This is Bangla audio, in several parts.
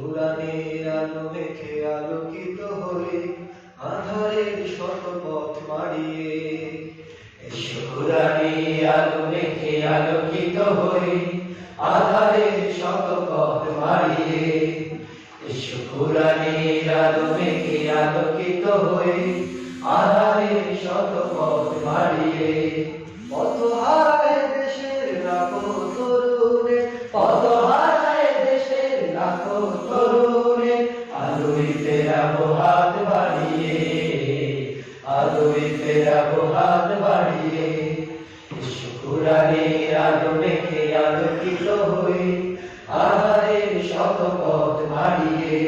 কোরআনের আলো মেখে আলোকিত হয়ে আঁধারের শত পথ মাড়িয়ে, এসো কোরআনের আলো মেখে আলোকিত হয়ে আঁধারের শত পথ মাড়িয়ে, এসো কোরআনের আলো মেখে আলোকিত হয়ে আঁধারের শত পথ মাড়িয়ে। পথ হারায় দেশের লাখো তরুণে, পথ হারায় দেশের লাখো তরুণে, আলোয় ফেরাবো হাত বাড়িয়ে, আলোয় ফেরাবো হাত বাড়িয়ে। এসো কোরআনের আলো মেখে আলোকিত হয়ে আঁধারের শত পথ মাড়িয়ে,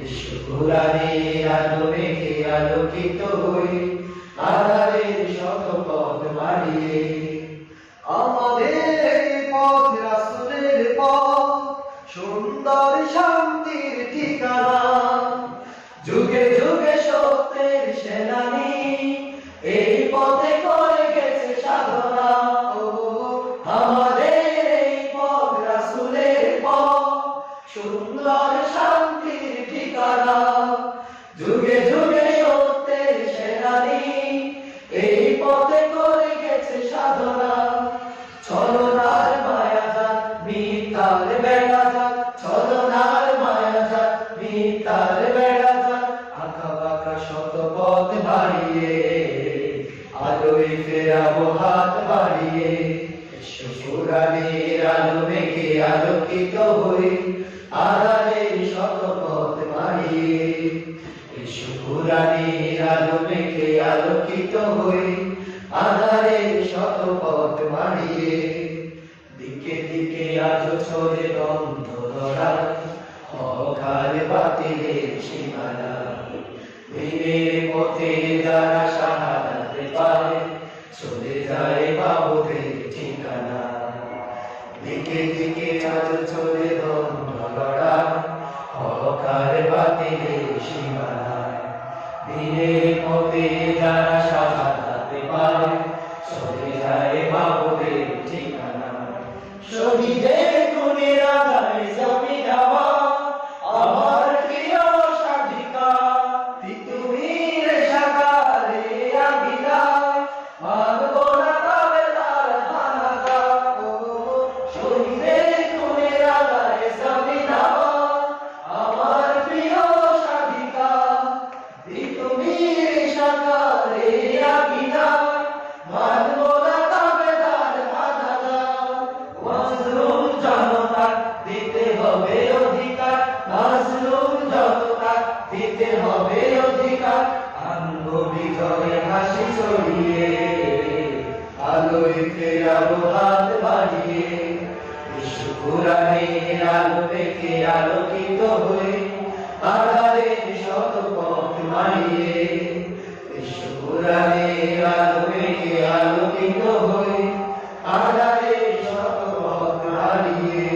এসো কোরআনের আলো মেখে আলোকিত হয়ে আঁধারের শত পথ মাড়িয়ে। আমাদের এই পথ রাসূলের পথ, সুন্দর শান্তির ঠিকানা, যুগে যুগে সত্যের সেনানী এই পথে করে গেছে সাধনা। আমাদের এই পথ রাসূলের পথ, সুন্দর শান্তির ঠিকানা, যুগে যুগে সত্যের সেনানী এই পথে করে গেছে সাধনা। ছলনার মায়া যাক মিথ্যার বেড়া যাক, ছলনার মায়া যাক মিথ্যার বেড়া যাক, আঁকা বাঁকা শত পথ বাড়িয়ে আলোয় ফেরাবো হাত বাড়িয়ে। এসো কোরআনের আলো মেখে আলোকিত হয়ে আঁধারের শত পথ মাড়িয়ে, এসো কোরআনের আলো মেখে আলোকিত হয়ে আঁধারের শত পথ মাড়িয়ে। দিকে দিকে আজ ছড়ে দ্বন্দ্ব ধরা, হক বাতিলের সীমানা, দিনের পথে যারা শাহাদাত পায় চলে যায় বাবুদের ঠিকানা। দিকে দিকে আজ ছড়ে দ্বন্দ্ব ধরা, হক বাতিলের সীমানা, দিনের পথে যারা শাহাদাত পায় চলে যায় বাবুদের ঠিকানা। শহীদের খুনের আদায় জমিন আমার, আমার প্রিয় স্বাধিকা, তিতুমির সাকারে আবিদা, মানব না তাবেদার হানাদা। শহীদের খুনের আদায় জমিন আমার, আমার প্রিয় স্বাধিকা, তিতুমির সাকারে আবিদা, মানব না তাবেদার হানাদা। মাজলুম জনতা দিতে হবে অধিকার, মাজলুম জনতা দিতে হবে অধিকার, আনবো বিজয়ের হাসি ছড়িয়ে আলোয় ফেরাবো হাত বাড়িয়ে। এসো কোরআনের আলো মেখে আলোকিত হয়ে আঁধারের শত পথ মাড়িয়ে, এসো কোরআনের আলো মেখে আলোকিত হয়ে আঁধারের শত পথ মাড়িয়ে।